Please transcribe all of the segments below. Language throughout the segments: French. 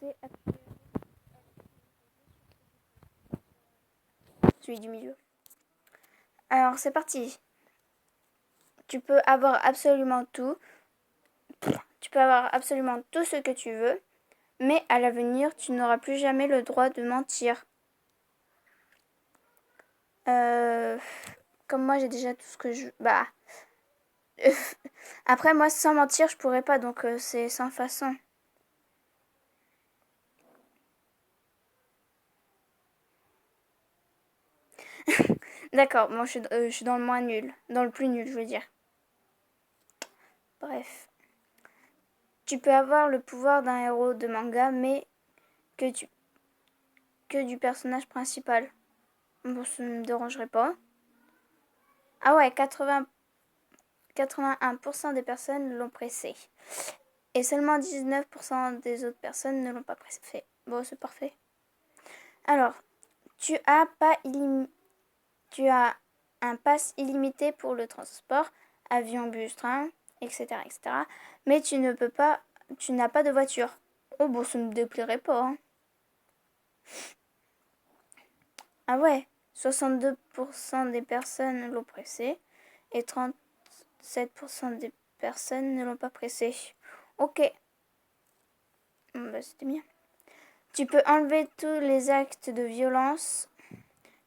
C'est celui du milieu. Alors c'est parti. Tu peux avoir absolument tout. Tu peux avoir absolument tout ce que tu veux, mais à l'avenir, tu n'auras plus jamais le droit de mentir. Comme moi, j'ai déjà tout ce que je... Bah... Après, moi, sans mentir, je pourrais pas, donc c'est sans façon. D'accord, moi, je suis dans le moins nul. Dans le plus nul, je veux dire. Bref. Tu peux avoir le pouvoir d'un héros de manga, mais que, tu... que du personnage principal. Bon, ça ne me dérangerait pas. Ah ouais, 81% des personnes l'ont pressé. Et seulement 19% des autres personnes ne l'ont pas pressé. Bon, c'est parfait. Alors, tu as un pass illimité pour le transport, avion, bus, train, etc., etc. Mais tu n'as pas de voiture. Oh bon, ça ne me déplairait pas. Hein. Ah ouais, 62% des personnes l'ont pressé et 37% des personnes ne l'ont pas pressé. Ok, bah, c'était bien. Tu peux enlever tous les actes de violence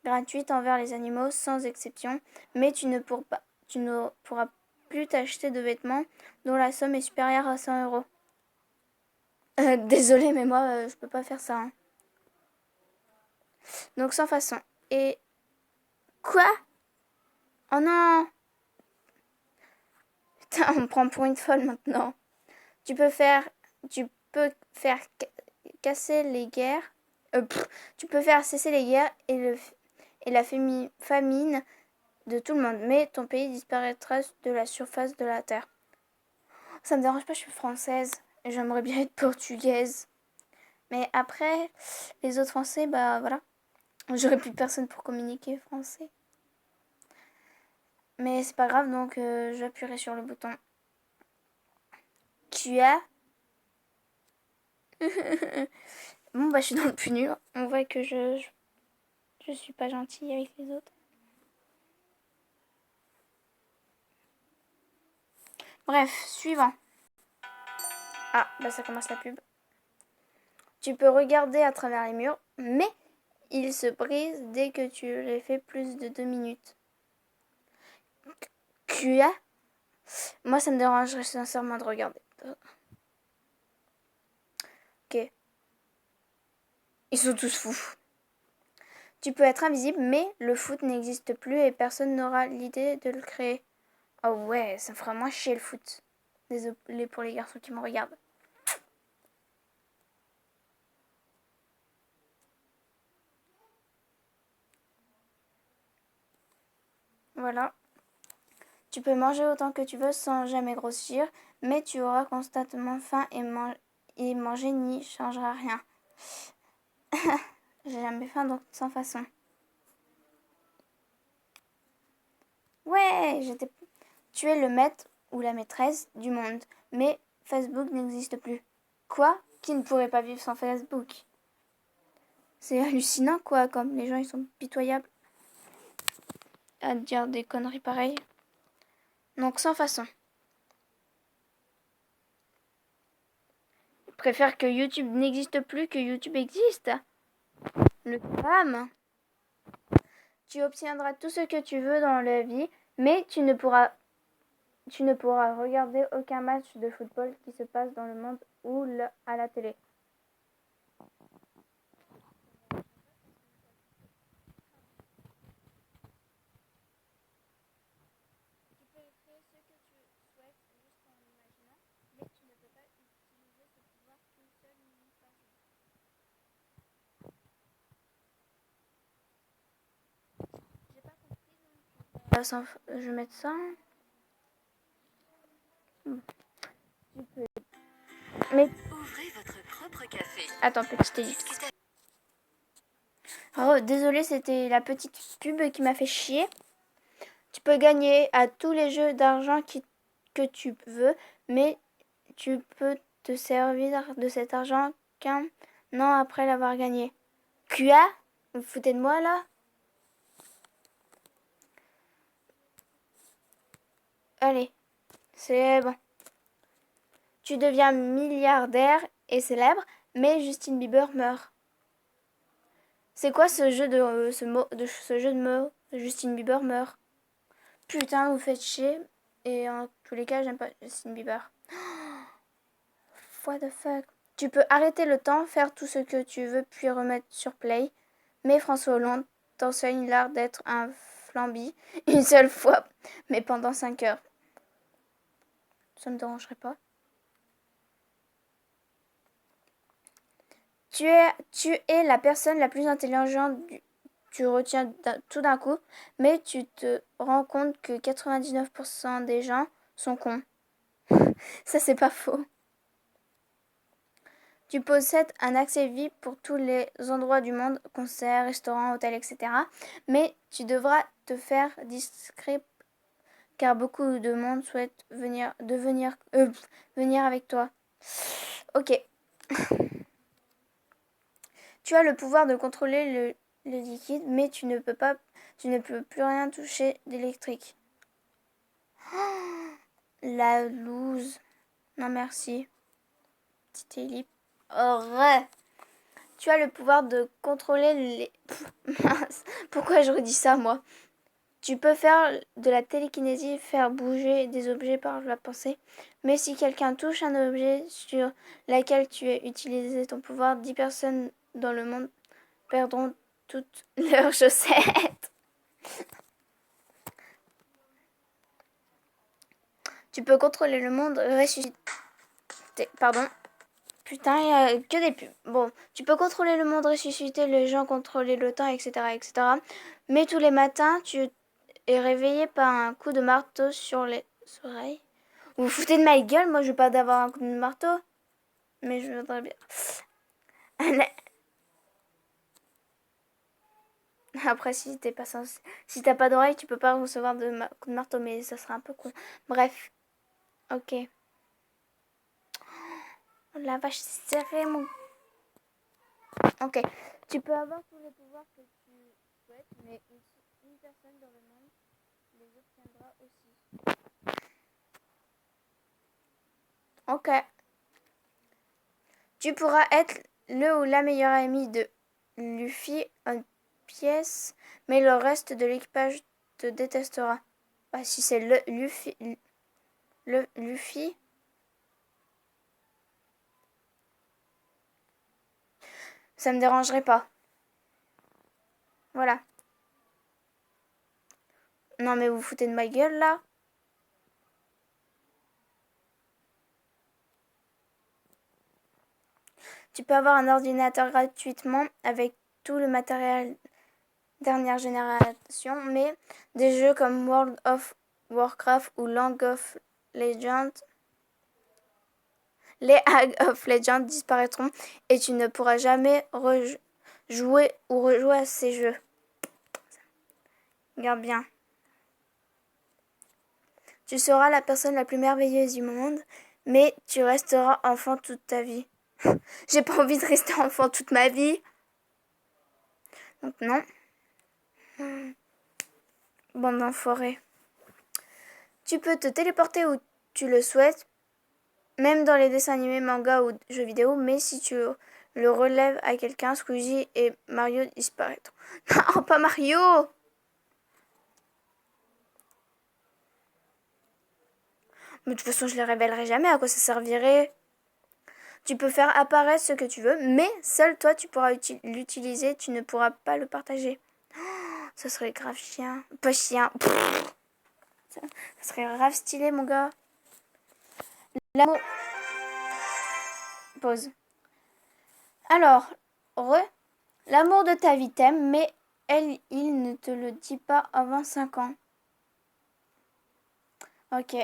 gratuite envers les animaux sans exception, mais tu ne pourras plus t'acheter de vêtements dont la somme est supérieure à 100 euros. Désolée, mais moi, je peux pas faire ça. Hein. Donc sans façon. Et quoi? Oh non! Putain, on me prend pour une folle maintenant. Tu peux faire, tu peux faire casser les guerres. Tu peux faire cesser les guerres et la famine de tout le monde, mais ton pays disparaîtra de la surface de la terre. Ça me dérange pas, je suis française et j'aimerais bien être portugaise. Mais après, les autres français, bah voilà. J'aurais plus personne pour communiquer français. Mais c'est pas grave, donc j'appuierai sur le bouton. Tu as. Bon, bah je suis dans le plus nul. On voit que je suis pas gentille avec les autres. Bref, suivant. Ah, bah ça commence la pub. Tu peux regarder à travers les murs, mais ils se brisent dès que tu les fais plus de 2 minutes. Tu as. Moi, ça me dérangerait sincèrement de regarder. Ok. Ils sont tous fous. Tu peux être invisible, mais le foot n'existe plus et personne n'aura l'idée de le créer. Oh ouais, ça me fera moins chier le foot. Désolé pour les garçons qui me regardent. Voilà. Tu peux manger autant que tu veux sans jamais grossir, mais tu auras constamment faim et manger n'y changera rien. J'ai jamais faim, donc sans façon. Ouais, tu es le maître ou la maîtresse du monde, mais Facebook n'existe plus. Quoi? Qui ne pourrait pas vivre sans Facebook? C'est hallucinant, quoi, comme les gens ils sont pitoyables à dire des conneries pareilles. Donc sans façon. Je préfère que YouTube n'existe plus que YouTube existe. Le drame. Tu obtiendras tout ce que tu veux dans la vie, mais tu ne pourras regarder aucun match de football qui se passe dans le monde ou à la télé. Tu peux créer ce que tu souhaites juste en imaginant, mais tu ne peux pas utiliser ce pouvoir qu'une seule minute par jour. J'ai pas compris donc je vais mettre ça. Tu peux. Mais ouvrez votre propre café. Attends, petite ellipse. Oh, désolé, c'était la petite pub qui m'a fait chier. Tu peux gagner à tous les jeux d'argent que tu veux, mais tu peux te servir de cet argent qu'un an après l'avoir gagné. Quoi? Vous vous foutez de moi là? Allez, c'est bon. Tu deviens milliardaire et célèbre, mais Justin Bieber meurt. C'est quoi ce jeu de mots? Justin Bieber meurt. Putain, vous faites chier. Et en tous les cas, j'aime pas Justin Bieber. What the fuck? Tu peux arrêter le temps, faire tout ce que tu veux, puis remettre sur play. Mais François Hollande t'enseigne l'art d'être un flamby une seule fois, mais pendant 5 heures. Ça me dérangerait pas. Tu es la personne la plus intelligente tu retiens tout d'un coup, mais tu te rends compte que 99% des gens sont cons. Ça, c'est pas faux. Tu possèdes un accès VIP pour tous les endroits du monde, concerts, restaurants, hôtels, etc. Mais tu devras te faire discret car beaucoup de monde souhaite venir avec toi. Ok. Tu as le pouvoir de contrôler le liquide, mais tu ne peux plus rien toucher d'électrique. La loose. Non merci. Petite ellipse. Ouais. Tu as le pouvoir de contrôler les... Mince. Pourquoi je redis ça, moi? Tu peux faire de la télékinésie, faire bouger des objets par la pensée. Mais si quelqu'un touche un objet sur lequel tu as utilisé ton pouvoir, 10 personnes dans le monde perdront toutes leurs chaussettes. Tu peux contrôler le monde, ressusciter... Pardon. Putain, il n'y a que des pubs. Bon, tu peux contrôler le monde, ressusciter les gens, contrôler le temps, etc., etc. Mais tous les matins, tu es réveillé par un coup de marteau sur les oreilles. Vous vous foutez de ma gueule? Moi, je veux pas d'avoir un coup de marteau. Mais je voudrais bien. Après, si t'as pas d'oreille, tu peux pas recevoir de coup de marteau, mais ça serait un peu con. Bref. Ok. Oh la vache, c'est serré mon... Ok. Tu peux avoir tous les pouvoirs que tu souhaites, mais une personne dans le monde les obtiendra aussi. Ok. Tu pourras être le ou la meilleure amie de Luffy en pièce, mais le reste de l'équipage te détestera. Bah, si c'est le Luffy, ça me dérangerait pas. Voilà. Non mais vous vous foutez de ma gueule là? Tu peux avoir un ordinateur gratuitement avec tout le matériel dernière génération, mais des jeux comme World of Warcraft ou les League of Legends disparaîtront et tu ne pourras jamais jouer ou rejouer à ces jeux. Regarde bien. Tu seras la personne la plus merveilleuse du monde, mais tu resteras enfant toute ta vie. J'ai pas envie de rester enfant toute ma vie. Donc non. Bande d'enfoirés. Tu peux te téléporter où tu le souhaites, même dans les dessins animés, mangas ou jeux vidéo, mais si tu le relèves à quelqu'un, Squeezie et Mario disparaîtront. Non, pas Mario! Mais de toute façon, je les révélerai jamais, à quoi ça servirait? Tu peux faire apparaître ce que tu veux, mais seul toi tu pourras l'utiliser, tu ne pourras pas le partager. Ça serait grave chien. Pas chien. Ça serait grave stylé, mon gars. L'amour. Pause. Alors, l'amour de ta vie t'aime, mais il ne te le dit pas avant 5 ans. Ok.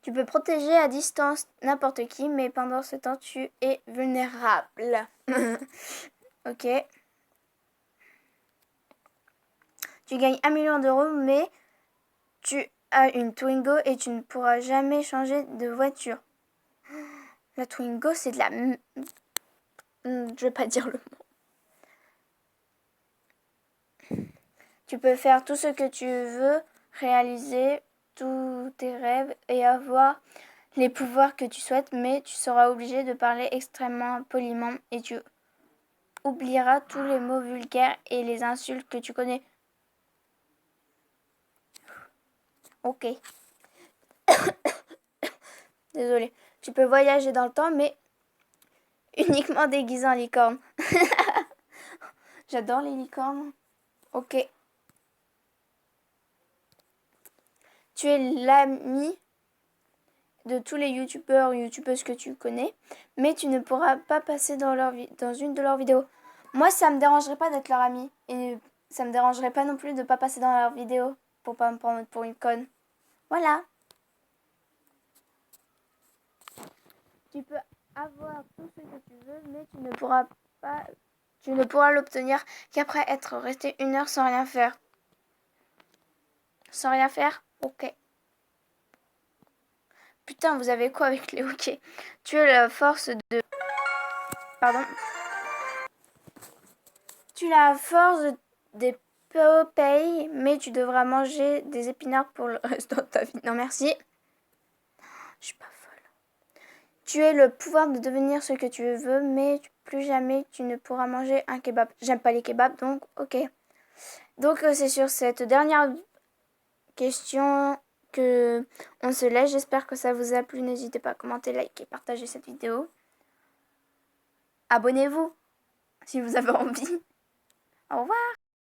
Tu peux protéger à distance n'importe qui, mais pendant ce temps, tu es vulnérable. Ok. Tu gagnes 1 million d'euros, mais tu as une Twingo et tu ne pourras jamais changer de voiture. La Twingo, c'est de la... Je vais pas dire le mot. Tu peux faire tout ce que tu veux, réaliser tous tes rêves et avoir les pouvoirs que tu souhaites, mais tu seras obligé de parler extrêmement poliment et tu oublieras tous les mots vulgaires et les insultes que tu connais. Ok. Désolée. Tu peux voyager dans le temps, mais uniquement déguisé en licorne. J'adore les licornes. Ok. Tu es l'ami de tous les youtubeurs ou youtubeuses que tu connais, mais tu ne pourras pas passer dans une de leurs vidéos. Moi, ça me dérangerait pas d'être leur ami. Et ça me dérangerait pas non plus de pas passer dans leurs vidéos pour pas me prendre pour une conne. Voilà. Tu peux avoir tout ce que tu veux, mais tu ne pourras l'obtenir qu'après être resté 1 heure sans rien faire. Sans rien faire? Ok. Putain, vous avez quoi avec les ok? Tu es la force de... Pardon. Tu as la force des Popeye, mais tu devras manger des épinards pour le reste de ta vie. Non, merci. Je suis pas folle. Tu as le pouvoir de devenir ce que tu veux, mais plus jamais tu ne pourras manger un kebab. J'aime pas les kebabs, donc ok. Donc c'est sur cette dernière question que on se laisse. J'espère que ça vous a plu. N'hésitez pas à commenter, liker, partager cette vidéo. Abonnez-vous si vous avez envie. Au revoir.